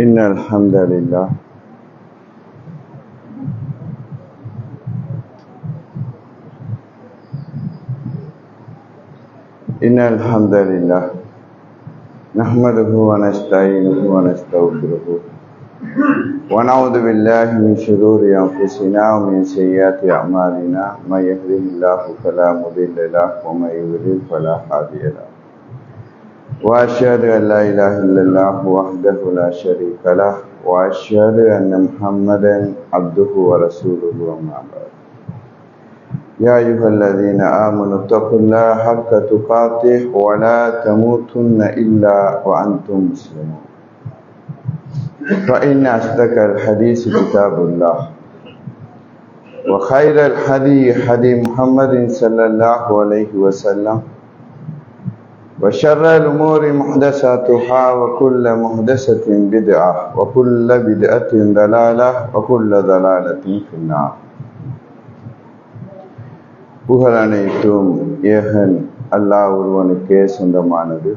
إن الحمد لله نحمده ونستعينه ونستغفره ونعوذ بالله من شرور أنفسنا ومن سيئات أعمالنا من يهده الله فلا مضل له ومن يضلل فلا هادي له وأشهد أن لا إله إلا الله وحده لا شريك له وأشهد أن محمدا عبده ورسوله أما بعد يا أيها الذين آمنوا اتقوا الله حق تقاته ولا تموتن إلا وأنتم مسلمون فإن أصدق الحديث كتاب الله وخير الحديث حديث محمد صلى الله عليه وسلم وشر الأمور محدثاتها وكل محدثة بدعة وكل بدعة ضلالة وكل ضلالة في النار. புகழ் அனைத்தும் ஏகன் அல்லாஹ் ஒருவனுக்கே சொந்தமானது.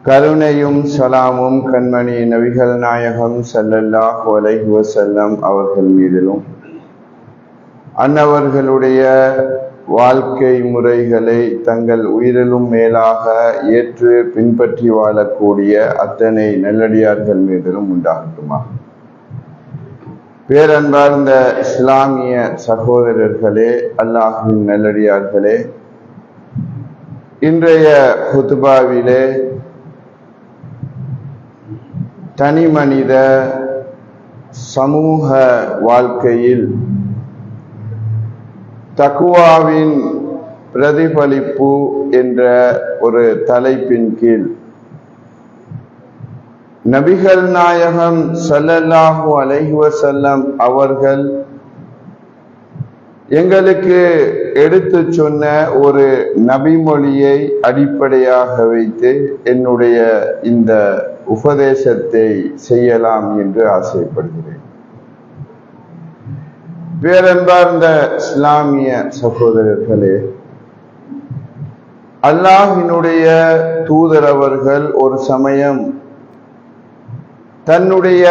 கருணையும் சலாமும் கண்மணி நபிகள் நாயகம் ஸல்லல்லாஹு அலைஹி வஸல்லம் அவர்கள் மீதிலும் அன்னவர்களுடைய வாழ்க்கை முறைகளை தங்கள் உயிரிலும் மேலாக ஏற்று பின்பற்றி வாழக்கூடிய அத்தனை நல்லடியார்கள் மீதிலும் உண்டாகட்டுமா. பேரன்பார்ந்த இஸ்லாமிய சகோதரர்களே, அல்லாஹ்வின் நல்லடியார்களே, இன்றைய குத்பாவிலே தனி மனித சமூக வாழ்க்கையில் தக்குவாவின் பிரதிபலிப்பு என்ற ஒரு தலைப்பின் கீழ் நபிகள் நாயகம் ஸல்லல்லாஹு அலைஹி வஸல்லம் அவர்கள் எங்களுக்கு எடுத்து சொன்ன ஒரு நபிமொழியை அடிப்படையாக வைத்து என்னுடைய இந்த உபதேசத்தை செய்யலாம் என்று ஆசைப்படுகிறேன். பேரன்பார்ந்த இஸ்லாமிய சகோதரர்களே, அல்லாஹ்வினுடைய தூதர் அவர்கள் ஒரு சமயம் தன்னுடைய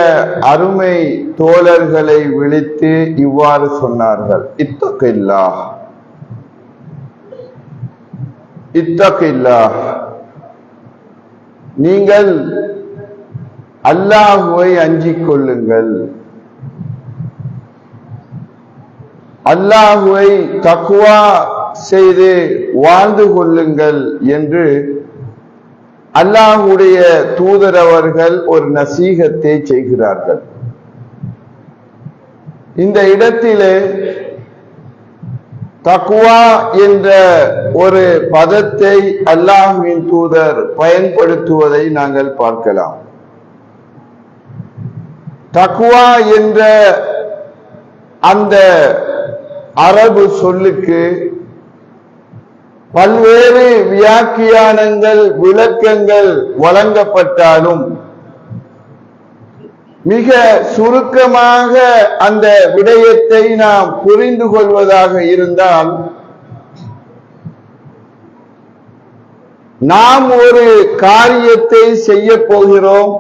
அருமை தோழர்களை விழித்து இவ்வாறு சொன்னார்கள், இத்தகில்லாஹ், இத்தகில்லாஹ், நீங்கள் அல்லாஹ்வை அஞ்சிக் கொள்ளுங்கள், அல்லாஹ்வை தக்வா செய்து வாழ்ந்து கொள்ளுங்கள் என்று அல்லாஹ்வுடைய தூதர் அவர்கள் ஒரு நசீகத்தை செய்கிறார்கள். இந்த இடத்திலே தக்வா என்ற ஒரு பதத்தை அல்லாஹ்வின் தூதர் பயன்படுத்துவதை நாங்கள் பார்க்கலாம். தக்வா என்ற அந்த அரபு சொல்லுக்கு பல்வேறு வியாக்கியானங்கள், விளக்கங்கள் வழங்கப்பட்டாலும் மிக சுருக்கமாக அந்த விடயத்தை நாம் புரிந்து கொள்வதாக இருந்தால், நாம் ஒரு காரியத்தை செய்ய போகிறோம்.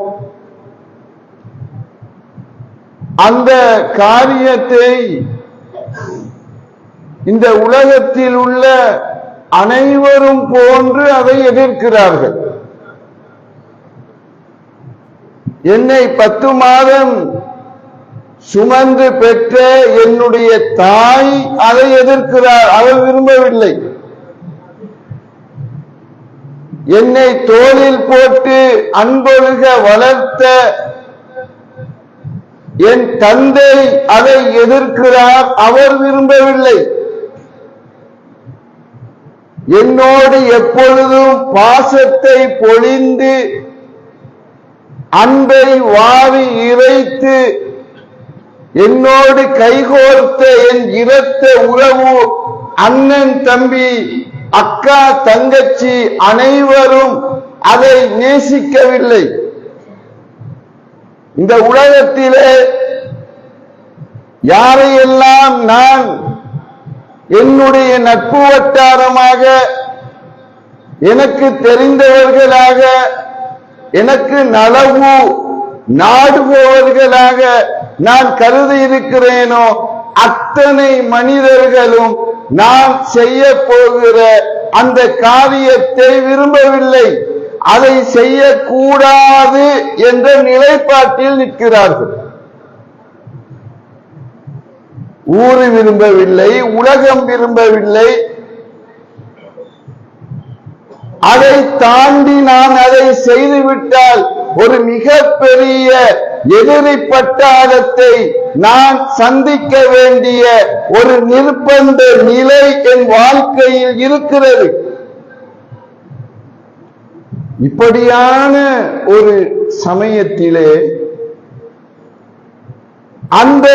அந்த காரியத்தை இந்த உலகத்தில் உள்ள அனைவரும் போன்று அதை எதிர்க்கிறார்கள். என்னை 10 மாதம் சுமந்து பெற்ற என்னுடைய தாய் அதை எதிர்க்கிறார், அவர் விரும்பவில்லை. என்னை தோளில் போட்டு அன்பொழுக வளர்த்த என் தந்தை அதை எதிர்க்கிறார், அவர் விரும்பவில்லை. என்னோடு எப்பொழுதும் பாசத்தை பொழிந்து அன்பை வாரி இறைத்து என்னோடு கைகோர்த்த என் இரத்த உறவு அண்ணன், தம்பி, அக்கா, தங்கச்சி அனைவரும் அதை நேசிக்கவில்லை. இந்த உலகத்திலே யாரையெல்லாம் நான் என்னுடைய நட்பு வட்டாரமாக, எனக்கு தெரிந்தவர்களாக, எனக்கு நலவு நாடுபவர்களாக நான் கருதி இருக்கிறேனோ அத்தனை மனிதர்களும் நான் செய்ய போகிற அந்த காரியத்தை விரும்பவில்லை, அதை செய்யக்கூடாது என்ற நிலைப்பாட்டில் நிற்கிறார்கள். ஊரு விரும்பவில்லை, உலகம் விரும்பவில்லை. அதை தாண்டி நான் அதை செய்துவிட்டால் ஒரு மிகப்பெரிய எதிரி பட்டாளத்தை நான் சந்திக்க வேண்டிய ஒரு நிர்பந்த நிலை என் வாழ்க்கையில் இருக்கிறது. இப்படியான ஒரு சமயத்திலே அந்த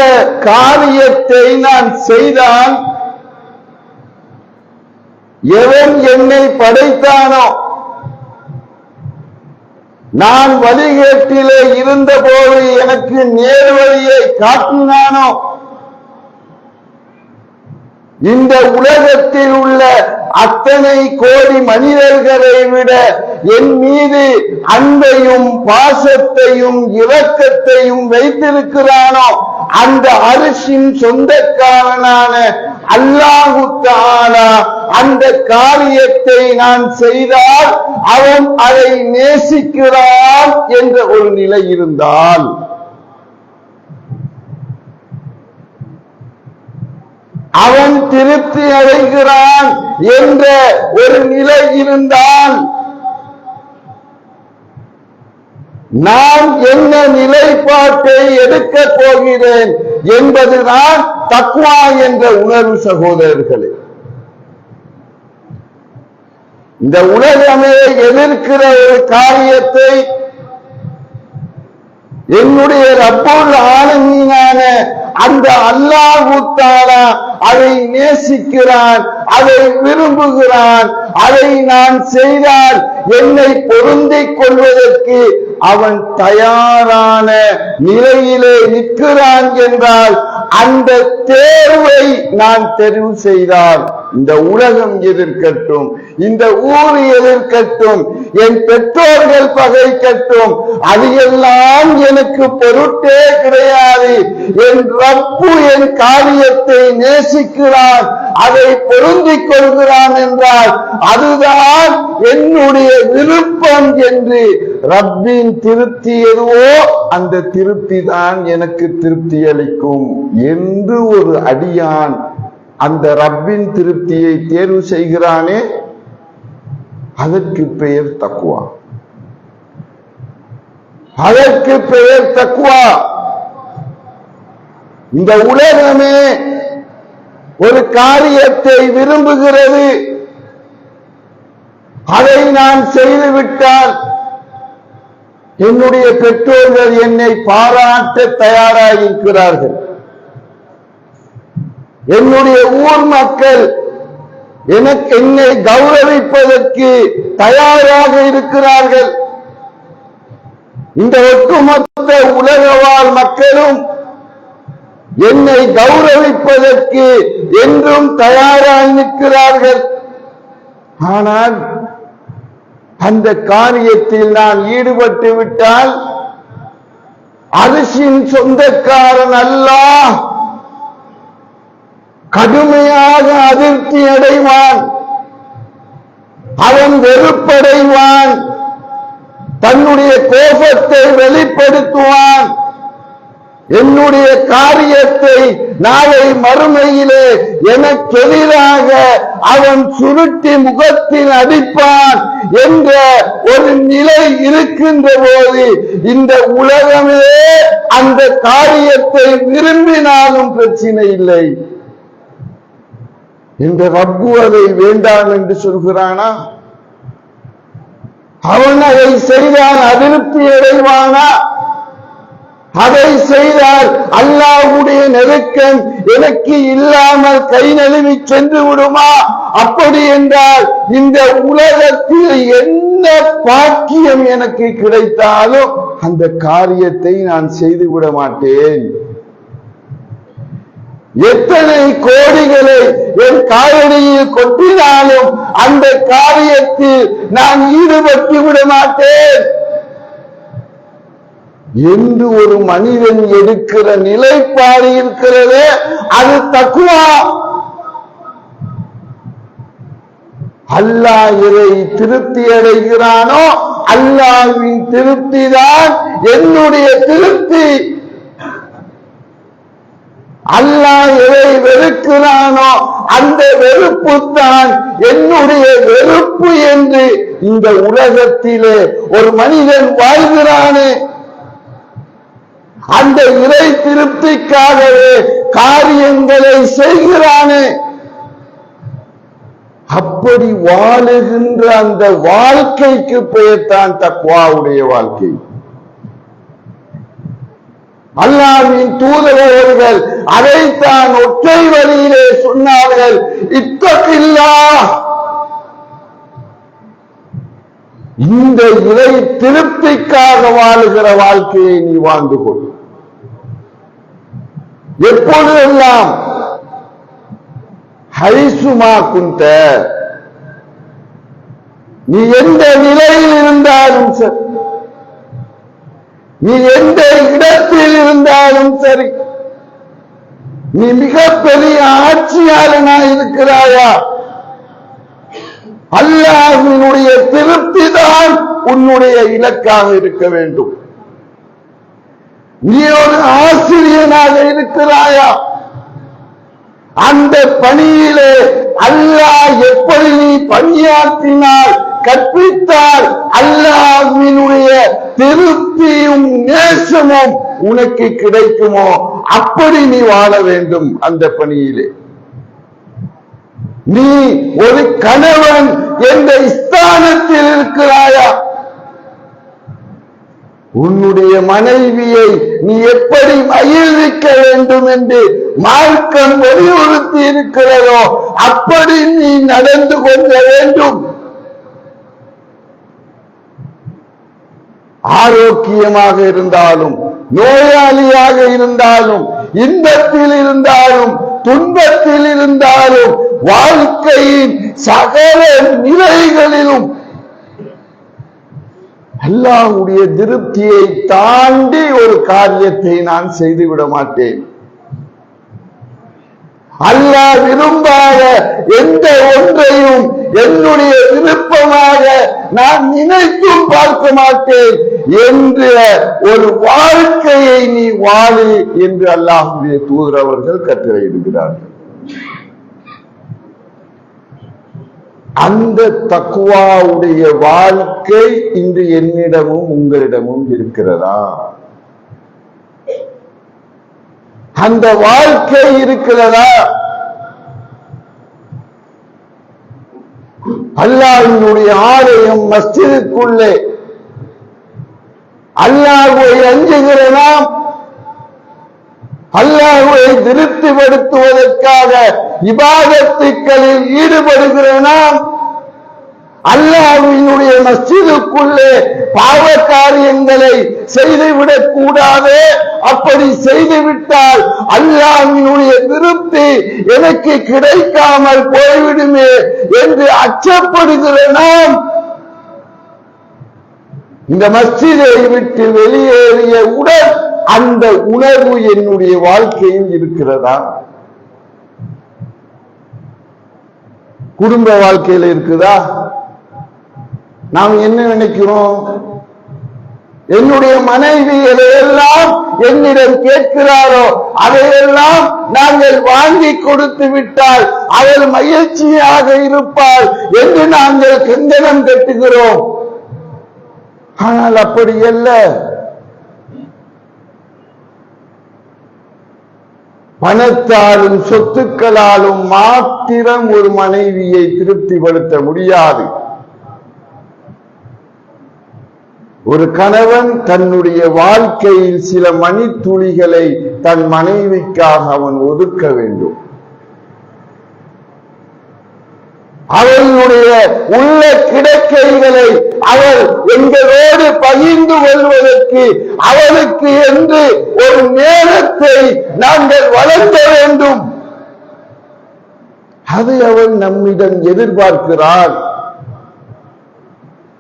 காரியத்தை நான் செய்தால் எவன் என்னை படைத்தானோ, நான் வழிகேட்டிலே இருந்தபோது எனக்கு நேர்வழியை காட்டினானோ, இந்த உலகத்தில் உள்ள அத்தனை கோடி மனிதர்களை விட என் மீது அன்பையும் பாசத்தையும் இரக்கத்தையும் வைத்திருக்கிறானோ, அந்த அரிசின் சொந்தக்காரனான அல்லாஹு தஆலா அந்த காரியத்தை நான் செய்தால் அவன் அதை நேசிக்கிறான் என்ற ஒரு நிலை இருந்தால், அவன் திருப்தி அடைகிறான் என்ற ஒரு நிலை இருந்தால், நான் என்ன நிலைப்பாட்டை எடுக்கப் போகிறேன் என்பதுதான் தக்வா என்ற உணர்வு. சகோதரர்களே, இந்த உலகமே எதிர்க்கிற ஒரு காரியத்தை என்னுடைய ரப்புல் ஆலமீனான அந்த அல்லாஹு தஆலா அதை நேசிக்கிறான், அதை விரும்புகிறான். அதை நான் செய்தால் என்னை பொருந்திக் கொள்வதற்கு அவன் தயாரான நிலையிலே நிற்கிறான் என்றால், அந்த தேர்வை நான் தெரிவு செய்தால் இந்த உலகம் எதிர்க்கட்டும், இந்த ஊர் எதிர்க்கட்டும், என் பெற்றோர்கள் பகைக்கட்டும், அது எல்லாம் எனக்கு பொருட்டே கிடையாது. என் ரப்பு என் காரியத்தை நேசிக்கிறான், அதை பொருந்திக் கொள்கிறான் என்றால் அதுதான் என்னுடைய விருப்பம் என்று ரப்பின் திருப்தி எதுவோ அந்த திருப்தி தான் எனக்கு திருப்தி அளிக்கும் என்று ஒரு அடியான் அந்த ரப்பின் திருப்தியை தேர்வு செய்கிறானே, அதற்கு பெயர் தக்வா. அதற்கு பெயர் தக்வா. இந்த உலகமே ஒரு காரியத்தை விரும்புகிறது. அதை நான் செய்துவிட்டால் என்னுடைய பெற்றோர்கள் என்னை பாராட்ட தயாராக இருக்கிறார்கள். என்னுடைய ஊர் மக்கள் என்னை கௌரவிப்பதற்கு தயாராக இருக்கிறார்கள். இந்த ஒட்டுமொத்த உலக வாழ் மக்களும் என்னை கௌரவிப்பதற்கு என்றும் தயாராக நிற்கிறார்கள். ஆனால் அந்த காரியத்தில் நான் ஈடுபட்டு விட்டால் அரிசியின் சொந்தக்காரன் அல்லாஹ் கடுமையாக அதிர்ச்சி அடைவான், அவன் வெறுப்படைவான், தன்னுடைய கோபத்தை வெளிப்படுத்துவான். என்னுடைய காரியத்தை நாளை மறுமையிலே எனக்கு எதிராக அவன் சுருட்டி முகத்தில் அடிப்பான் என்ற ஒரு நிலை இருக்கின்ற போது இந்த உலகமே அந்த காரியத்தை விரும்பினாலும் பிரச்சனை இல்லை. இந்த ரப்பு அதை வேண்டாம் என்று சொல்கிறானா? அவன் அதை செய்தால் அதிருப்தி அடைவானா? அதை செய்தால் அல்லாஹ்வுடைய நெருக்கம் எனக்கு இல்லாமல் கை நழுவி சென்று விடுமா? அப்படி என்றால் இந்த உலகத்தில் என்ன பாக்கியம் எனக்கு கிடைத்தாலும் அந்த காரியத்தை நான் செய்துவிட மாட்டேன். எத்தனை கோடிகளை என் காலடியில் கொட்டினாலும் அந்த காரியத்தில் நான் ஈடுபட்டு விட மாட்டேன் என்று ஒரு மனிதன் எடுக்கிற நிலைப்பாடு இருக்கிறது. அது தக்வா. அல்லாஹ் எதை திருப்தி அடைகிறானோ அல்லாஹ்வின் திருப்தி தான் என்னுடைய திருப்தி. அல்லாஹ் எதை வெறுக்கிறானோ அந்த வெறுப்பு தான் என்னுடைய வெறுப்பு என்று இந்த உலகத்திலே ஒரு மனிதன் வாழ்கிறானே, அந்த இறை திருப்திக்காகவே காரியங்களை செய்கிறானே, அப்படி வாழுகின்ற அந்த வாழ்க்கைக்கு பெயர்தான் தக்வாவுடைய வாழ்க்கை. அல்லாஹ்வின் தூதரவர்கள் அதைத்தான் ஒற்றை வரியிலே சொன்னார்கள், இத்தகில்லாஹ். இந்த இறை திருப்திக்காக வாழுகிற வாழ்க்கையை நீ வாழ்ந்து கொள். எப்பொழுதெல்லாம் ஹைசுமா குந்த, நீ எந்த நிலையில் இருந்தாலும் சரி, நீ எந்த இடத்தில் இருந்தாலும் சரி, நீ மிகப்பெரிய ஆட்சியாளனாக இருக்கிறாயா, அல்லாஹ்வினுடைய திருப்தி தான் உன்னுடைய இலக்காக இருக்க வேண்டும். நீ ஒரு ஆசிரியனாக இருக்கிறாயா, அந்த பணியிலே அல்லாஹ் எப்படி நீ பணியாற்றினால் கற்பித்தால் அல்லாஹ்வினுடைய திருப்தியும் நேசமும் உனக்கு கிடைக்குமோ அப்படி நீ வாழ வேண்டும். அந்த பணியிலே நீ ஒரு கணவன் என்ற ஸ்தானத்தில் இருக்கிறாயா, உன்னுடைய மனைவியை நீ எப்படி மகிழ்விக்க வேண்டும் என்று மார்க்கம் வலியுறுத்தி இருக்கிறதோ அப்படி நீ நடந்து கொள்ள வேண்டும். ஆரோக்கியமாக இருந்தாலும் நோயாளியாக இருந்தாலும் இன்பத்தில் இருந்தாலும் துன்பத்தில் இருந்தாலும் வாழ்க்கையின் சகல நிலைகளிலும் அல்லாஹ்வுடைய திருப்தியை தாண்டி ஒரு காரியத்தை நான் செய்துவிட மாட்டேன். அல்லாஹ் விரும்பாத எந்த ஒன்றையும் என்னுடைய விருப்பமாக நான் நினைத்தும் பார்க்க மாட்டேன் என்ற ஒரு வாழ்க்கையை நீ வாழு என்று அல்லாஹ்வுடைய தூதர் அவர்கள் கட்டளையிடுகிறார்கள். அந்த தக்வாவுடைய வாழ்க்கை இன்று என்னிடமும் உங்களிடமும் இருக்கிறதா? அந்த வாழ்க்கை இருக்கிறதா? அல்லாஹ்வினுடைய ஆலயம் மஸ்ஜிதுக்குள்ளே அல்லாஹ்வை அஞ்சுகிற நாம், அல்லாஹ்வை திருப்திப்படுத்துவதற்காக இபாதத்துக்களில் ஈடுபடுகிற நாம், அல்லாஹ்வினுடைய மஸ்ஜிதுக்குள்ளே பாவ காரியங்களை செய்துவிடக் கூடாது. அப்படி செய்துவிட்டால் அல்லாஹ்வினுடைய திருப்தி எனக்கு கிடைக்காமல் போய்விடுமே என்று அச்சப்படுகிற நாம், இந்த மஸ்ஜிதை விட்டு வெளியேறிய உடன் அந்த உணர்வு என்னுடைய வாழ்க்கையில் இருக்கிறதா? குடும்ப வாழ்க்கையில் இருக்குதா? நாம் என்ன நினைக்கிறோம்? என்னுடைய மனைவி எதையெல்லாம் என்னிடம் கேட்கிறாரோ அதையெல்லாம் நாங்கள் வாங்கி கொடுத்து விட்டால் அவள் மகிழ்ச்சியாக இருப்பாள் என்று நாங்கள் கங்கணம் கட்டுகிறோம். ஆனால் அப்படி அல்ல. பணத்தாலும் சொத்துக்களாலும் மாத்திரம் ஒரு மனைவியை திருப்திப்படுத்த முடியாது. ஒரு கணவன் தன்னுடைய வாழ்க்கையில் சில மணித்துளிகளை தன் மனைவிக்காக அவன் ஒதுக்க வேண்டும். அவளுடைய உள்ள கிடக்கைகளை அவள் எங்களோடு பகிர்ந்து கொள்வதற்கு அவளுக்கு என்று ஒரு நேரத்தை நாங்கள் வழங்க வேண்டும். அது அவள் நம்மிடம் எதிர்பார்க்கிறாள்.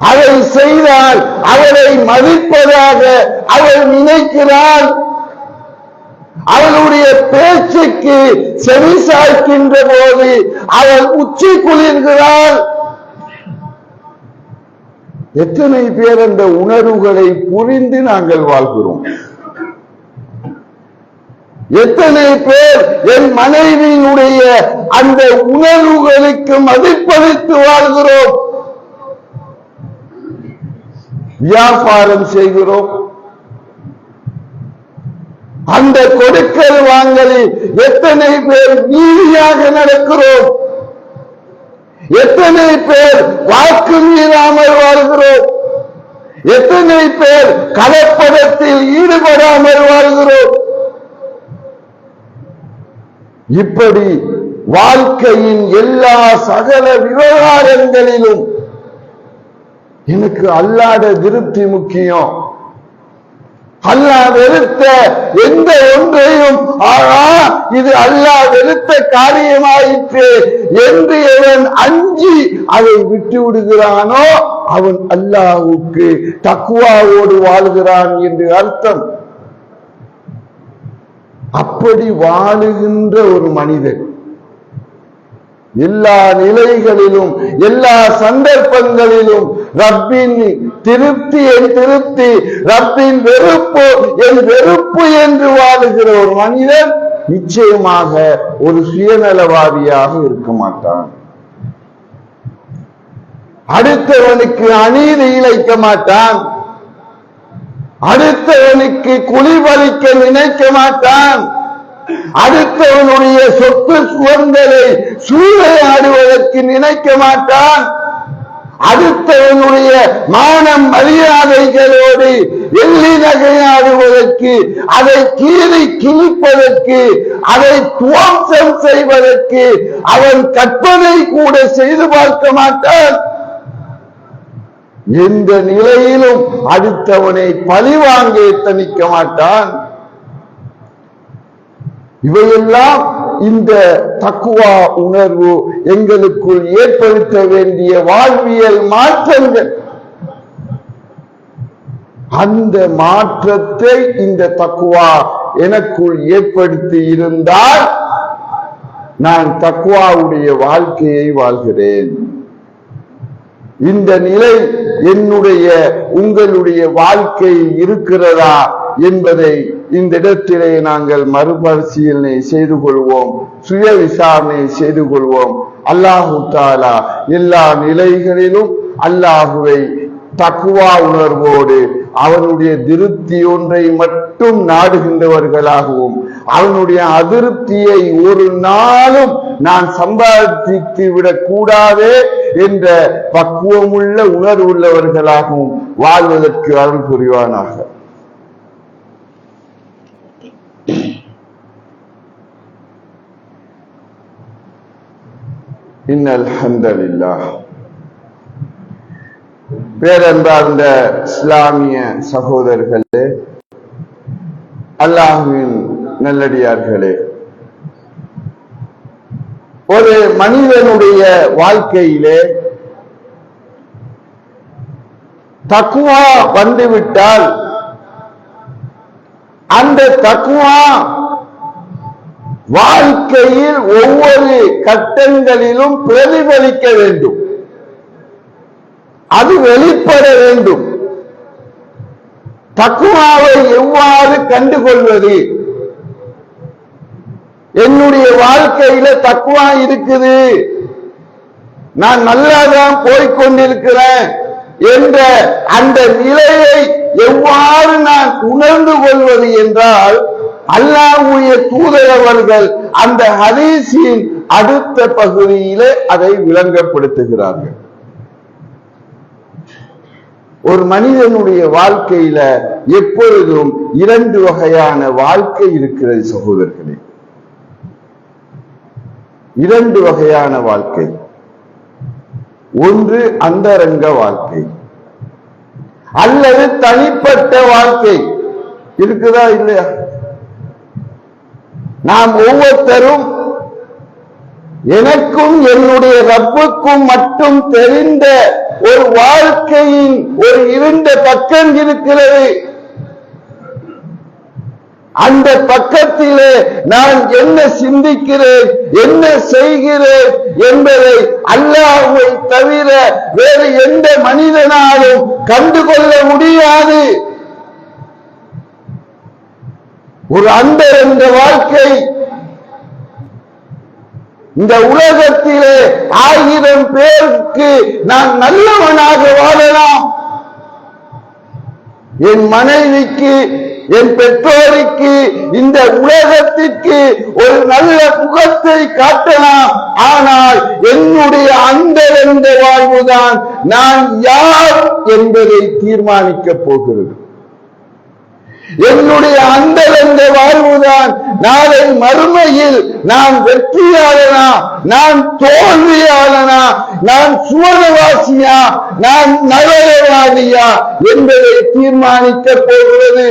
அதை செய்தால் அவளை மதிப்பதாக அவள் நினைக்கிறாள். அவளுடைய பேச்சுக்கு செவிசாய்க்கின்ற போது அவள் உச்சி குளிர்கிறாள். எத்தனை பேர் அந்த உணர்வுகளை புரிந்து நாங்கள் வாழ்கிறோம்? எத்தனை பேர் என் மனைவியினுடைய அந்த உணர்வுகளுக்கு மதிப்பளித்து வாழ்கிறோம்? வியாபாரம் செய்கிறோம். அந்த கொடுக்கல் வாங்கலில் எத்தனை பேர் நீதியாக நடக்கிறோம்? எத்தனை பேர் வாக்கு மீறாமல் வாழ்கிறோம்? எத்தனை பேர் கலப்படத்தில் ஈடுபடாமல் வாழ்கிறோம்? இப்படி வாழ்க்கையின் எல்லா சகல விவகாரங்களிலும் எனக்கு அல்லாஹ்வுடைய திருப்தி முக்கியம். அல்லாஹ் வெறுத்த எந்த ஒன்றையும் இது அல்லாஹ் வெறுத்த காரியமாயிற்று என்று எவன் அஞ்சி அதை விட்டு விடுகிறானோ அவன் அல்லாஹ்வுக்கு தக்வாவோடு வாழ்கிறான் என்று அர்த்தம். அப்படி வாழுகின்ற ஒரு மனிதன் எல்லா நிலைகளிலும் எல்லா சந்தர்ப்பங்களிலும் ரப்பின் திருப்தி என் திருப்தி, ரப்பின் வெறுப்பு என் வெறுப்பு என்று வாழுகிற ஒரு மனிதன் நிச்சயமாக ஒரு சுயநலவாதியாக இருக்க மாட்டான். அடுத்தவனுக்கு அநீதி இழைக்க மாட்டான். அடுத்தவனுக்கு குளிபலிக்க நினைக்க மாட்டான். அடுத்தவனுடைய சொத்து சுகங்களை சூறையாடுவதற்கு நினைக்க மாட்டான். அடுத்தவனுடைய மானம் மரியாதைகளோடு எள்ளி நகையாடுவதற்கு, அதை கீறி கிழிப்பதற்கு, அதை துவம்சம் செய்வதற்கு அவன் கற்பனை கூட செய்து பார்க்க மாட்டான். எந்த நிலையிலும் அடுத்தவனை பழிவாங்க எத்தனிக்க மாட்டான். இவையெல்லாம் இந்த தக்வா உணர்வு எங்களுக்குள் ஏற்படுத்த வேண்டிய வாழ்வியல் மாற்றங்கள். அந்த மாற்றத்தை இந்த தக்வா எனக்குள் ஏற்படுத்தி இருந்தால் நான் தக்வாவுடைய வாழ்க்கையை வாழ்கிறேன். இந்த நிலை என்னுடைய உங்களுடைய வாழ்க்கையில் இருக்கிறதா என்பதை இந்த இடத்திலே நாங்கள் மறுபரிசீலனை செய்து கொள்வோம், சுய விசாரணை செய்து கொள்வோம். அல்லாஹு தஆலா எல்லா நிலைகளிலும் அல்லாஹுவை தக்வா உணர்வோடு அவனுடைய திருப்தி ஒன்றை மட்டும் நாடுகின்றவர்களாகவும், அவனுடைய அதிருப்தியை ஒரு நாளும் நான் சம்பாதித்து விடக் கூடாது என்ற பக்குவமுள்ள உணர்வுள்ளவர்களாகவும் வாழ்வதற்கு அருள் புரிவானாக. இன்னல் ஹம்தலில்லாஹ். பேரன்பார்ந்த இஸ்லாமிய சகோதரர்களே, அல்லாஹ்வின் நல்லடியார்களே, ஒரு மனிதனுடைய வாழ்க்கையிலே தக்வா வந்துவிட்டால் அந்த தக்வா வாழ்க்கையில் ஒவ்வொரு கட்டங்களிலும் பிரதிபலிக்க வேண்டும், அது வெளிப்பட வேண்டும். தக்வாவை எவ்வாறு கண்டுகொள்வது? என்னுடைய வாழ்க்கையில தக்வா இருக்குது, நான் நல்லாதான் போய்கொண்டிருக்கிறேன் என்ற அந்த நிலையை எவ்வாறு நான் உணர்ந்து கொள்வது என்றால், அல்லாஹ்வுடைய தூதர் அவர்கள் அந்த ஹதீஸின் அடுத்த பகுதியிலே அதை விளங்கப்படுத்துகிறார்கள். ஒரு மனிதனுடைய வாழ்க்கையில எப்பொழுதும் இரண்டு வகையான வாழ்க்கை இருக்கிறது சகோதரர்களே. இரண்டு வகையான வாழ்க்கை. ஒன்று அந்தரங்க வாழ்க்கை அல்லது தனிப்பட்ட வாழ்க்கை. இருக்குதா இல்லையா? நாம் ஒவ்வொருத்தரும் எனக்கும் என்னுடைய ரப்புக்கும் மட்டும் தெரிந்த ஒரு வாழ்க்கையின் ஒரு இருண்ட பக்கம் இருக்கிறது. அந்த பக்கத்திலே நான் என்ன சிந்திக்கிறேன், என்ன செய்கிறேன் என்பதை அல்லாஹ்வை தவிர வேறு எந்த மனிதனாலும் கண்டுகொள்ள முடியாது. ஒரு அந்தரங்க வாழ்க்கை. இந்த உலகத்திலே 1000 பேருக்கு நான் நல்லவனாக வாழலாம், என் மனைவிக்கு, என் பெற்றோருக்கு, இந்த உலகத்திற்கு ஒரு நல்ல முகத்தை காட்டலாம். ஆனால் என்னுடைய அந்தரங்க வாழ்வுதான் நான் யார் என்பதை தீர்மானிக்கப் போகிறது. என்னுடைய அந்தரங்க வாழ்வுதான் நாளை மறுமையில் நான் வெற்றியாளனா, நான் தோல்வியாளனா, நான் சுவனவாசியா, நான் நரகவாதியா என்பதை தீர்மானிக்கப் போகிறது.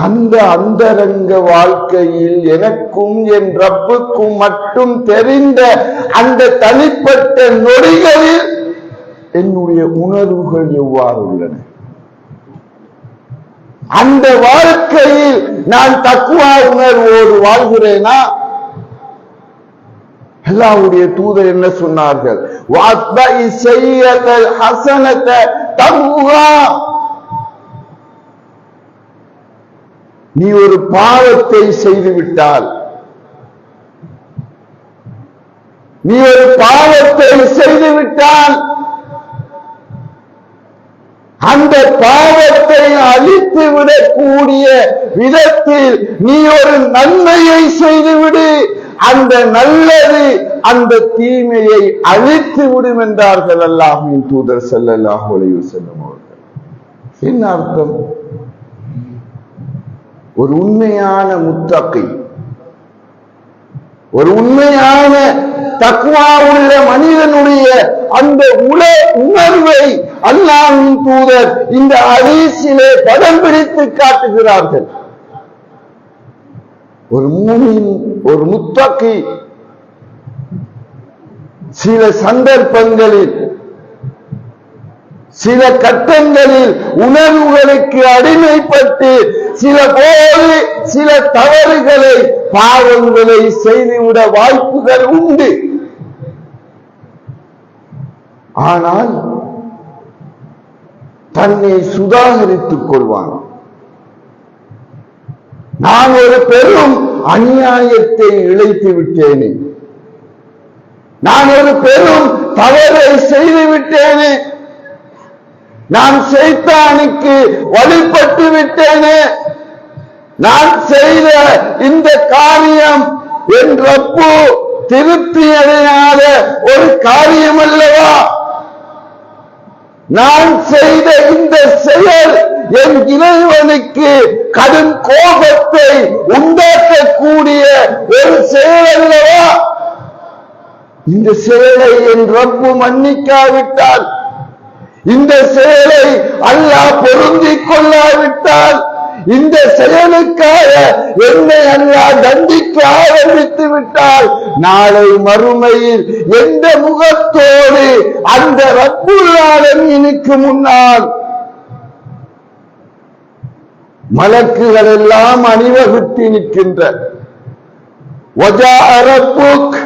அந்த அந்தரங்க வாழ்க்கையில் எனக்கும் என் ரப்புக்கும் மட்டும் தெரிந்த அந்த தனிப்பட்ட நொடிகளில் என்னுடைய உணர்வுகள் எவ்வாறு உள்ளன? அந்த வாழ்க்கையில் நான் தக்வா உணர்வோடு வாழ்கிறேனா? அல்லாஹ்வுடைய தூதர் என்ன சொன்னார்கள்? வஅத்பஇ ஸய்யிஅத்தல் ஹஸனத தம்ஹா. நீ ஒரு பாவத்தை செய்துவிட்டால், நீ ஒரு பாவத்தை செய்துவிட்டால் அந்த பாவத்தை அழித்து விடக்கூடிய விதத்தில் நீ ஒரு நன்மையை செய்துவிடு. அந்த நல்லது அந்த தீமையை அழித்து விடும் என்றார்கள் அல்லாஹ்வின் தூதர் ஸல்லல்லாஹு அலைஹி வஸல்லம் அவர்கள். என்ன அர்த்தம்? ஒரு உண்மையான முத்தகி, ஒரு உண்மையான தக்வா உள்ள மனிதனுடைய அந்த உணர்வை அல்லாஹ்வின் தூதர் இந்த ஹதீஸிலே படம் பிடித்து காட்டுகிறார்கள். ஒரு மூமின், ஒரு முத்தகி சில சந்தர்ப்பங்களில், சில கட்டங்களில் உணர்வுகளுக்கு அடிமைப்பட்டு சில போது சில தவறுகளை, பாவங்களை செய்துவிட வாய்ப்புகள் உண்டு. ஆனால் தன்னை சுதாகரித்துக் கொள்வான். நான் ஒரு பெரும் அநியாயத்தை இழைத்து விட்டேனே, நான் ஒரு பெரும் தவறை செய்து விட்டேனே, நான் சைத்தானுக்கு வழிபட்டு விட்டேனே, நான் செய்த இந்த காரியம் என் ரப்பு திருப்தி அடையாத ஒரு காரியம் அல்லவா? நான் செய்த இந்த செயல் என் இறைவனுக்கு கடும் கோபத்தை உண்டாக்கக்கூடிய ஒரு செயல் அல்லவா? இந்த செயலை என் ரப்பு மன்னிக்காவிட்டால், இந்த செயலை அல்லாஹ் பொருந்திக் கொள்ளாவிட்டால், இந்த செயலுக்காக என்னை அல்லாஹ் தண்டிக்க ஆரம்பித்து விட்டால், நாளை மறுமையில் எந்த முகத்தோடு அந்த ரப்புல் ஆலமீனுக்கு முன்னால் மலக்குகள் எல்லாம் அணிவகுத்து நிற்கின்ற வஜாஅ ரப்புக்,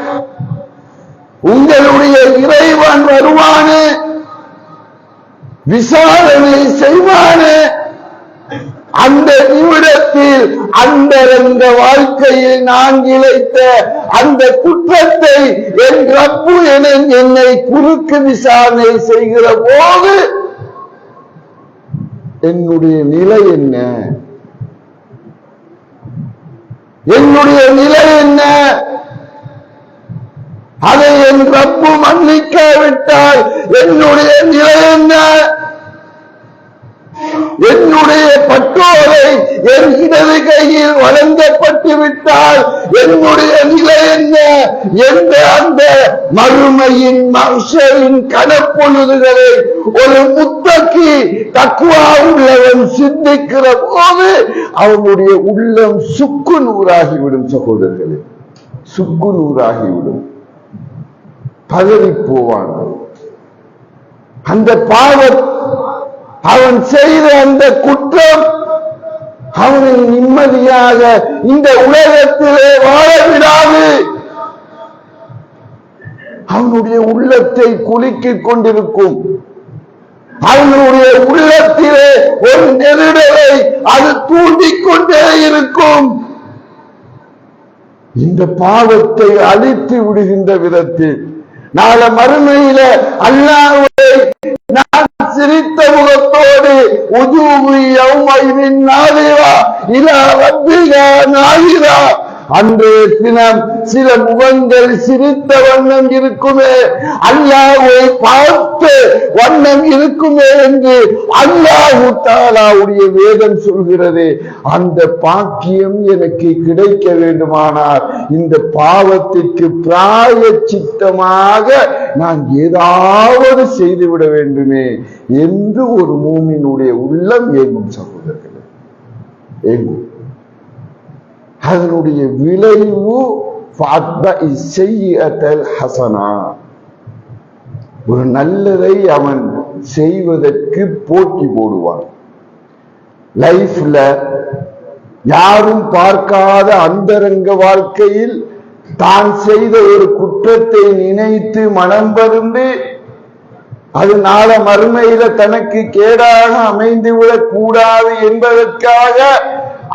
உங்களுடைய இறைவன் வருவானே, விசாரணை செய்வானே, அந்த நிமிடத்தில் அந்த வாழ்க்கையில் நான் இழைத்த அந்த குற்றத்தை என் ரப்பு என்னை குறுக்கு விசாரணை செய்கிற போது என்னுடைய நிலை என்ன? என்னுடைய நிலை என்ன? அதை என் ரப்பு மன்னிக்காவிட்டால் என்னுடைய நிலை என்ன? என்னுடைய பட்டோரை என் இடது கையில் வழங்கப்பட்டு விட்டால் என்னுடைய நிலை என்ன என்ற அந்த மறுமையின் மஹ்ஷரின் கனப்பொழுதுகளை ஒரு முத்தகி தக்வா உள்ளவன் சிந்திக்கிற போது அவனுடைய உள்ளம் சுக்கு நூறாகிவிடும். சகோதரர்களே, சுக்கு நூறாகிவிடும், பதறி போவான். அந்த பாவம், அவன் செய்த அந்த குற்றம் அவனை நிம்மதியாக இந்த உலகத்திலே வாழ விடாது. அவனுடைய உள்ளத்தை குலுக்கிக் கொண்டிருக்கும். அவனுடைய உள்ளத்திலே ஒரு நெருடலை அது தூண்டிக் கொண்டே இருக்கும். இந்த பாவத்தை அழித்து விடுகின்ற விதத்தில் நாள மறுமையில அல்லாஹ்வை நான் சிரித்த முகத்தோடு உஜூபு யௌமைதின் நாதிரா இலா ரப்பிஹா நாதிரா, அன்றைய தினம் சில முகங்கள் சிரித்த வண்ணம் இருக்குமே, அல்லாஹ்வை பார்த்த வண்ணம் இருக்குமே என்று அல்லாஹ் தஆலாவுடைய வேதம் சொல்கிறது. அந்த பாக்கியம் எனக்கு கிடைக்க வேண்டுமானால் இந்த பாவத்திற்கு பிராயச்சித்தமாக நான் ஏதாவது செய்துவிட வேண்டுமே என்று ஒரு மூமினுடைய உள்ளம் ஏங்கும். சகோதரர்களே, ஏங்கும். அதனுடைய விளைவு ஹசனா, ஒரு நல்லதை அவன் செய்வதற்கு போட்டி போடுவான். லைஃப்ல யாரும் பார்க்காத அந்தரங்க வாழ்க்கையில் தான் செய்த ஒரு குற்றத்தை நினைத்து மனம் வருந்து அது நாள மறுமையில தனக்கு கேடாக அமைந்துவிடக் கூடாது என்பதற்காக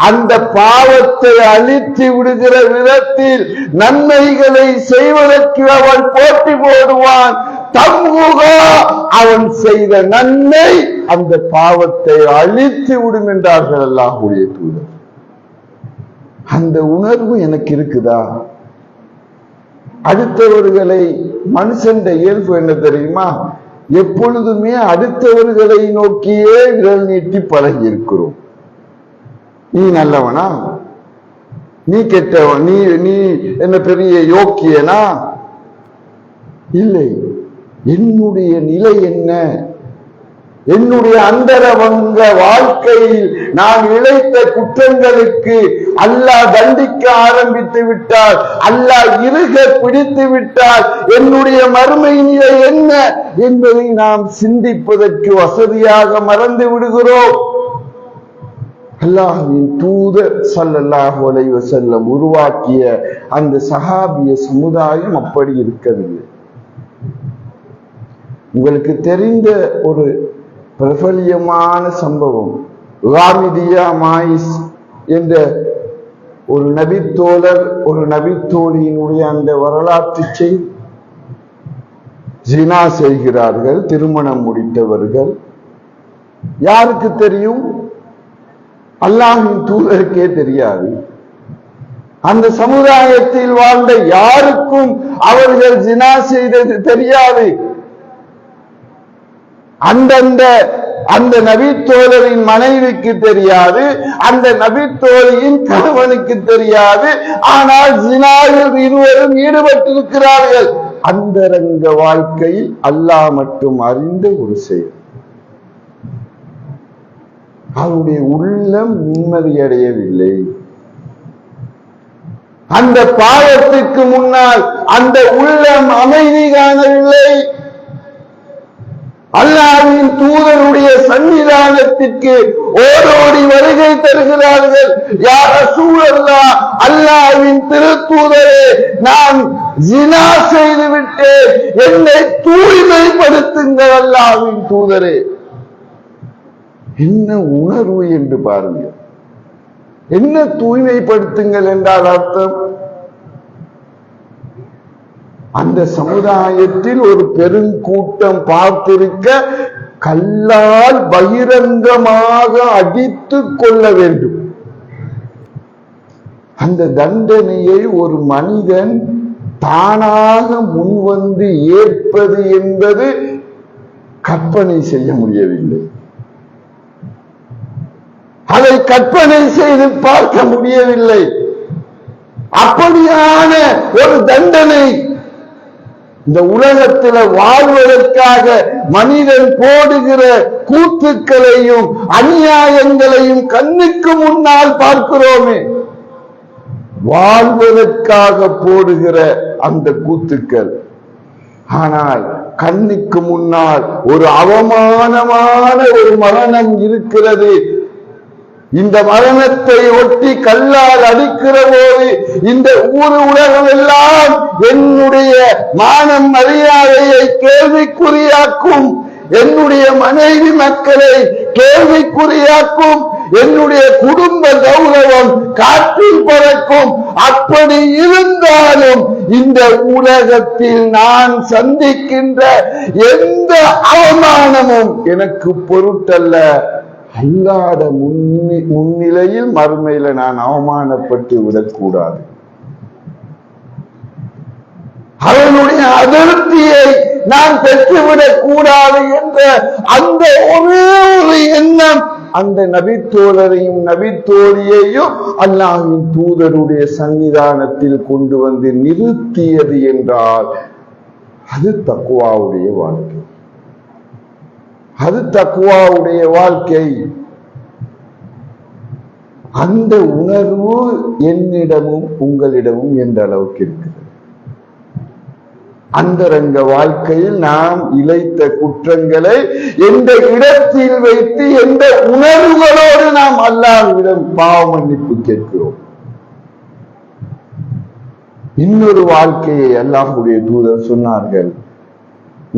அந்த பாவத்தை அழித்து விடுகிற விதத்தில் நன்மைகளை செய்வதற்கு அவன் போட்டி போடுவான். தம்முகா, அவன் செய்த நன்மை அந்த பாவத்தை அழித்து விடும் என்றார்கள் அல்லாஹ்வுடைய தூதர். அந்த உணர்வு எனக்கு இருக்குதா? அடுத்தவர்களை, மனுஷன் இயல்பு என்ன தெரியுமா? எப்பொழுதுமே அடுத்தவர்களை நோக்கியே விரல் நீட்டி பழகி இருக்கிறோம். நீ நல்லவனா, நீ கெட்டவன், நீ என்ன பெரிய யோக்கியனா? இல்லை. என்னுடைய நிலை என்ன? என்னுடைய அந்தரங்க வாழ்க்கையில் நான் இழைத்த குற்றங்களுக்கு அல்லாஹ் தண்டிக்க ஆரம்பித்து விட்டால், அல்லாஹ் இறுக பிடித்து விட்டால் என்னுடைய மறுமை நிலை என்ன என்பதை நாம் சிந்திப்பதற்கு வசதியாக மறந்து விடுகிறோம். அல்லாஹ்வின் தூதர் ஸல்லல்லாஹு அலைஹி வஸல்லம் உருவாக்கிய அந்த சஹாபிய சமுதாயம் அப்படி இருக்கவில்லை. உங்களுக்கு தெரிந்த ஒரு பிரபல்யமான சம்பவம், ராமிதியா மாயிஸ் என்ற ஒரு நபித்தோழர், ஒரு நபித்தோழியினுடைய அந்த வரலாற்று செய்தி. ஜினா செய்கிறார்கள், திருமணம் முடித்தவர்கள். யாருக்கு தெரியும்? அல்லாஹ்வின் தூதருக்கே தெரியாது. அந்த சமுதாயத்தில் வாழ்ந்த யாருக்கும் அவர்கள் ஜினா செய்தது தெரியாது. அந்த நபித்தோழரின் மனைவிக்கு தெரியாது, அந்த நபித்தோழியின் கணவனுக்கு தெரியாது. ஆனால் ஜினாவில் இருவரும் ஈடுபட்டிருக்கிறார்கள். அந்தரங்க வாழ்க்கையில் அல்லாஹ் மட்டும் அறிந்த ஒரு செயல். அவருடைய உள்ளம் நிம்மதியடையவில்லை. அந்த பாவத்துக்கு முன்னால் அந்த உள்ளம் அமைதி காணவில்லை. அல்லாஹ்வின் தூதருடைய சன்னிதானத்திற்கு ஓடோடி வருகை தருகிறார்கள். யா ரசூலல்லாஹ், அல்லாஹ்வின் திருத்தூதரே, நான் ஜினா செய்து விட்டேன், என்னை தூய்மைப்படுத்துங்கள் அல்லாஹ்வின் தூதரே. என்ன உணர்வு என்று பாருங்கள். என்ன தூய்மைப்படுத்துங்கள் என்றால் அர்த்தம்? அந்த சமுதாயத்தில் ஒரு பெருங்கூட்டம் பார்த்திருக்க கல்லால் பகிரங்கமாக அடித்துக் கொள்ள வேண்டும். அந்த தண்டனையை ஒரு மனிதன் தானாக முன்வந்து ஏற்பது என்பது கற்பனை செய்ய முடியவில்லை. அதை கற்பனை செய்து பார்க்க முடியவில்லை. அப்படியான ஒரு தண்டனை இந்த உலகத்தில் வாழ்வதற்காக மனிதன் போடுகிற கூத்துக்களையும் அநியாயங்களையும் கண்ணுக்கு முன்னால் பார்க்கிறோமே. வாழ்வதற்காக போடுகிற அந்த கூத்துக்கள், ஆனால் கண்ணுக்கு முன்னால் ஒரு அவமானமான ஒரு மரணம் இருக்கிறது. இந்த மரணத்தை ஒட்டி கல்லால் அடிக்கிற போது இந்த உலகம் எல்லாம் என்னுடைய மானம் மரியாதையை கேள்விக்குறியாக்கும், என்னுடைய மனைவி மக்களை கேள்விக்குறியாக்கும், என்னுடைய குடும்ப கௌரவம் காற்றில் பறக்கும். அப்படி இருந்தாலும் இந்த உலகத்தில் நான் சந்திக்கின்ற எந்த அவமானமும் எனக்கு பொருட்டல்ல. அல்லாஹ்வுடைய முன்னிலையில் மறுமையில நான் அவமானப்பட்டு விடக்கூடாது. அவனுடைய அதிருப்தியை நான் பெற்றுவிடக் கூடாது என்ற அந்த ஒரே ஒரு எண்ணம் அந்த நபித்தோழரையும் நபித்தோழியையும் அல்லாஹ்வின் தூதருடைய சன்னிதானத்தில் கொண்டு வந்து நிறுத்தியது என்றால் அது தக்வாவுடைய வாழ்க்கை. அது தக்வாவுடைய வாழ்க்கை. அந்த உணர்வு என்னிடமும் உங்களிடமும் எந்த அளவுக்கு இருக்கிறது? அந்தரங்க வாழ்க்கையில் நாம் இழைத்த குற்றங்களை எந்த இடத்தில் வைத்து எந்த உணர்வுகளோடு நாம் அல்லாஹ்விடம் பாவ மன்னிப்பு கேட்கிறோம்? இன்னொரு வாழ்க்கையை அல்லாஹ்வுடைய தூதர் சொன்னார்கள்,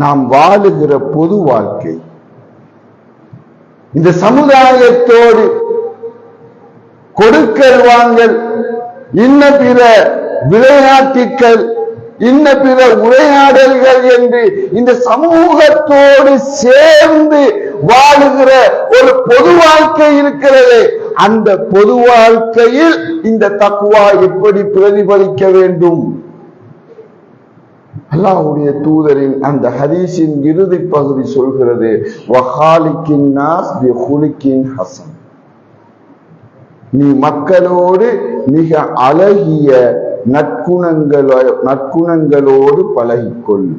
நாம் வாழுகிற பொது வாழ்க்கை. இந்த சமுதாயத்தோடு கொடுக்கல் வாங்கல், இன்ன பிற விளையாட்டுக்கள், இன்ன பிற உரையாடல்கள் என்று இந்த சமூகத்தோடு சேர்ந்து வாழுகிற ஒரு பொது வாழ்க்கை இருக்கிறது. அந்த பொது வாழ்க்கையில் இந்த தக்வா எப்படி பிரதிபலிக்க வேண்டும்? அல்லாஹ்வுடைய தூதரின் அந்த ஹதீஸின் இறுதி பகுதி சொல்கிறது, வஹாலிக்கின் நாஸ் பிஹுலிக்கின் ஹஸன். நீ மக்களோடு மிக அழகிய நற்குணங்களோடு பழகிக்கொள்.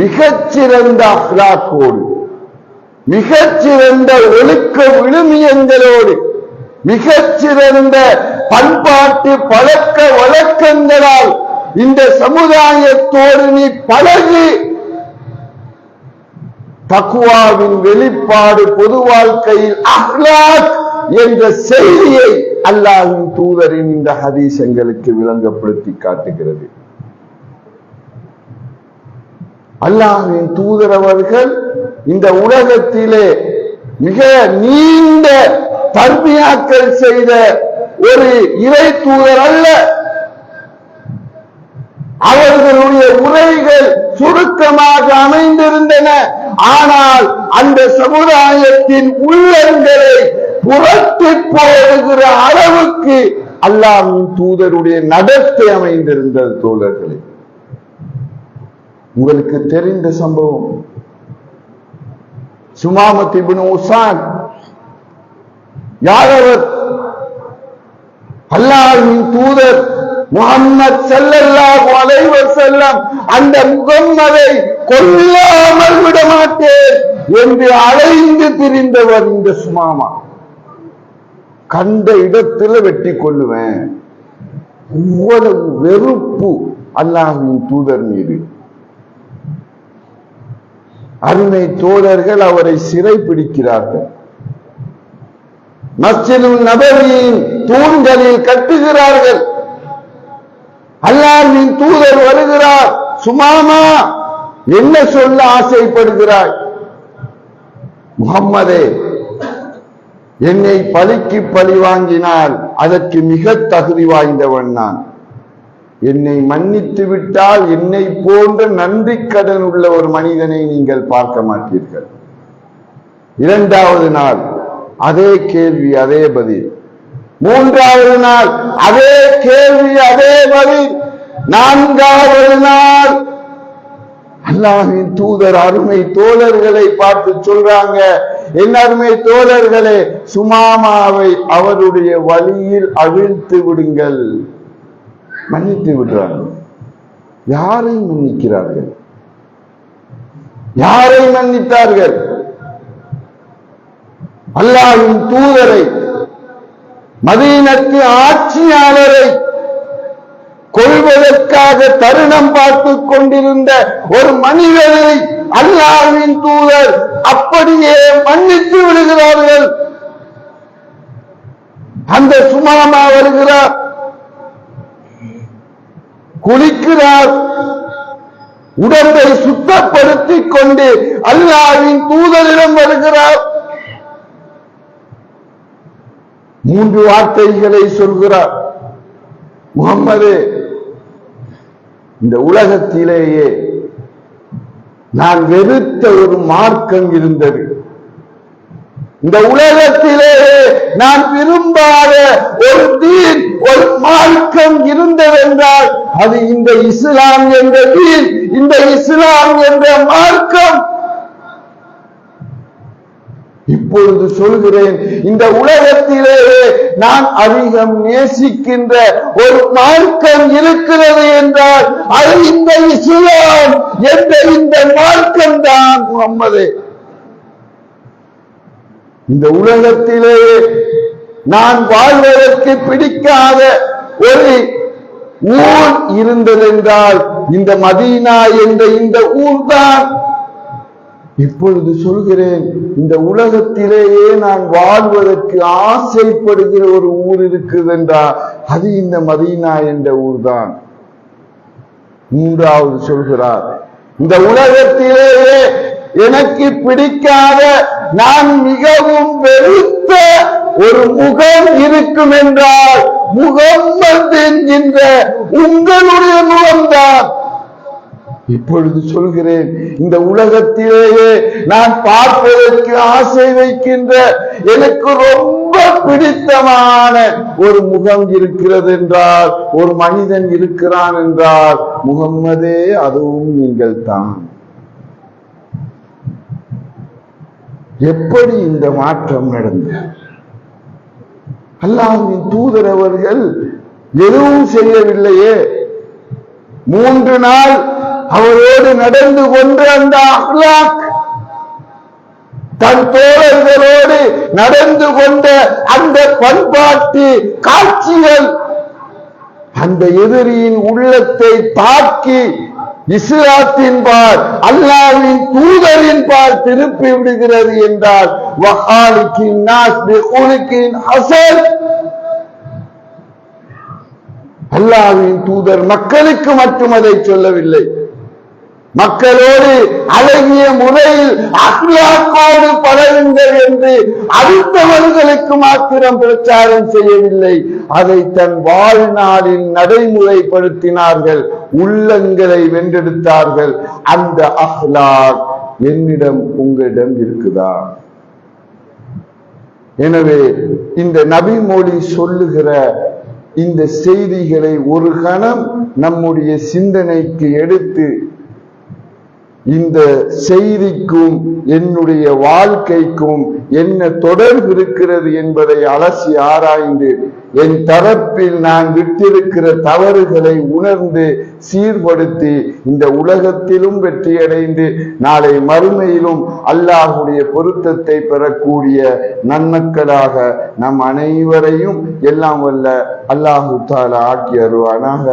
மிகச்சிறந்த அஹ்லாக்கோடு, மிகச்சிறந்த ஒழுக்க விழுமியங்களோடு, மிகச்சிறந்த பண்பாட்டு பழக்க வழக்கங்களால் இந்த சமுதாயத்தோடு நீ பழகி. தக்வாவின் வெளிப்பாடு பொது வாழ்க்கையில் அஹ்லாக் என்ற செய்தியை அல்லாஹ்வின் தூதரின் இந்த ஹதீஸ் எங்களுக்கு விளங்கப்படுத்தி காட்டுகிறது. அல்லாஹ்வின் தூதர் அவர்கள் இந்த உலகத்திலே மிக நீண்ட தர்பியாக்கள் செய்த ஒரு இறை தூதர் அல்ல. அவர்களுடைய உரைகள் சுருக்கமாக அமைந்திருந்தன. ஆனால் அந்த சமுதாயத்தின் உள்ளங்களை புரட்டி போடுகிற அளவுக்கு அல்லாஹ்வின் தூதருடைய நடத்தை அமைந்திருந்தது. தோழர்களே, உங்களுக்கு தெரிந்த சம்பவம், சுமாமத் இப்னு உசான் யாரவர்? அல்லாஹ்வின் தூதர் முஹம்மது ஸல்லல்லாஹு அலைஹி வஸல்லம் அந்த முகம்மதை கொல்லாமல் விட மாட்டேன் என்று அலைந்து திரிந்தவர் இந்த சுமாமா. கண்ட இடத்துல வெட்டி கொள்ளுவேன். இவ்வளவு வெறுப்பு அல்லாஹ்வின் தூதர் மீது. அருமை தோழர்கள் அவரை சிறை பிடிக்கிறார்கள். மஸ்ஜிதுல் நபவியின் தூண்களில் கட்டுகிறார்கள். அல்லாஹ்வின் தூதர் வருகிறார். சுமாமா, என்ன சொல்ல ஆசைப்படுகிறாய்? முஹம்மதே, என்னை பழிக்கு பழி வாங்கினால் அதற்கு மிக தகுதி வாய்ந்தவன் நான். என்னை மன்னித்து விட்டால் என்னை போன்ற நன்றி கடன் உள்ள ஒரு மனிதனை நீங்கள் பார்க்க மாட்டீர்கள். இரண்டாவது நாள் அதே கேள்வி, அதே பதில். மூன்றாவது நாள் அதே கேள்வி, அதே பதில். நான்காவது நாள் அல்லாஹ்வின் தூதர் அருமை தோழர்களை பார்த்து சொல்றாங்க, என் அருமை தோழர்களே, சுமாமாவை அவருடைய வழியில் அவிழ்த்து விடுங்கள். மன்னித்து விடுறாங்க. யாரை மன்னிக்கிறார்கள்? யாரை மன்னித்தார்கள்? அல்லாஹ்வின் தூதரை, மதீனத்து ஆட்சியாளரை கொள்வதற்காக தருணம் பார்த்துக் கொண்டிருந்த ஒரு மனிதனை அல்லாஹ்வின் தூதர் அப்படியே மன்னித்து விடுகிறார்கள். அந்த சுமாமா வருகிறார், குளிக்கிறார், உடம்பை சுத்தப்படுத்திக் கொண்டு அல்லாஹ்வின் தூதரிடம் வருகிறார். மூன்று வார்த்தைகளை சொல்கிறார். முஹம்மதே, இந்த உலகத்திலேயே நான் வெறுத்த ஒரு மார்க்கம் இருந்தது. இந்த உலகத்திலேயே நான் விரும்பாத ஒரு தீன், ஒரு மார்க்கம் இருந்ததென்றால் அது இந்த இஸ்லாம் என்ற தீன், இந்த இஸ்லாம் என்ற மார்க்கம். இப்பொழுது சொல்கிறேன், இந்த உலகத்திலேயே நான் அதிகம் நேசிக்கின்ற ஒரு மார்க்கம் இருக்கிறது என்றால் அது இந்த இஸ்லாம் என்ற இந்த மார்க்கம் தான். முஹம்மதே, இந்த உலகத்திலேயே நான் வாழ்வதற்கு பிடிக்காத ஒரு ஊர் இருந்ததென்றால் இந்த மதீனா என்ற இந்த ஊர் தான். இப்பொழுது சொல்கிறேன், இந்த உலகத்திலேயே நான் வாழ்வதற்கு ஆசைப்படுகிற ஒரு ஊர் இருக்குது என்றால் அது இந்த மதீனா என்ற ஊர் தான். மூன்றாவது சொல்கிறார், இந்த உலகத்திலேயே எனக்கு பிடிக்காத, நான் மிகவும் வெறுத்த ஒரு முகம் இருக்கும் என்றால் முகம்மது என்கின்ற உங்களுடைய முகம்தான். இப்பொழுது சொல்கிறேன், இந்த உலகத்திலேயே நான் பார்ப்பதற்கு ஆசை வைக்கின்ற, எனக்கு ரொம்ப பிடித்தமான ஒரு முகம் இருக்கிறது என்றால், ஒரு மனிதன் இருக்கிறான் என்றால் முகம்மதே, அதுவும் நீங்கள் தான். எப்படி இந்த மாற்றம் நடந்தது? அல்லாஹ்வின் தூதர் அவர்கள் எதுவும் செய்யவில்லையே. 3 நாள் அவரோடு நடந்து கொண்ட அந்த அஹ்லாக், தன் தோழர்களோடு நடந்து கொண்ட அந்த பண்பாட்டு காட்சிகள் அந்த எதிரியின் உள்ளத்தை தாக்கி இஸ்லாத்தின் பால், அல்லாஹ்வின் தூதரின் பால் திருப்பி விடுகிறது என்றால் வஹாலிகின் நாஸ் பிகுலிகின் ஹஸன். அல்லாஹ்வின் தூதர் மக்களுக்கு மட்டும் அதை சொல்லவில்லை, மக்களோடு அழகிய முறையில் அக்லாக்கோடு பழகுங்கள் என்று அடுத்தவர்களுக்கு மாத்திரம் பிரச்சாரம் செய்யவில்லை, அதை தன் வாழ்நாளில் நடைமுறைப்படுத்தினார்கள், உள்ளங்களை வென்றெடுத்தார்கள். அந்த அஹ்லாக் என்னிடம் உங்களிடம் இருக்குதா? எனவே இந்த நபி மொழி சொல்லுகிற இந்த செய்திகளை ஒரு கணம் நம்முடைய சிந்தனைக்கு எடுத்து இந்த செய்திக்கும் என்னுடைய வாழ்க்கைக்கும் என்ன தொடர்பு இருக்கிறது என்பதை அலசி ஆராய்ந்து என் தரப்பில் நான் விட்டிருக்கிற தவறுகளை உணர்ந்து சீர்படுத்தி இந்த உலகத்திலும் வெற்றியடைந்து நாளை மறுமையிலும் அல்லாஹுடைய பொருத்தத்தை பெறக்கூடிய நன்மக்களாக நம் அனைவரையும் எல்லாம் வல்ல அல்லாஹு தஆலா ஆக்கி அருள்வானாக.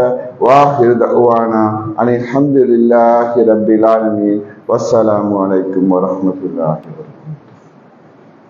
வாஹிர் தஅவானா அல்ஹம்துலில்லாஹி ரப்பில் ஆலமீன். வஸ்ஸலாமு அலைக்கும் வரஹ்மத்துல்லாஹி.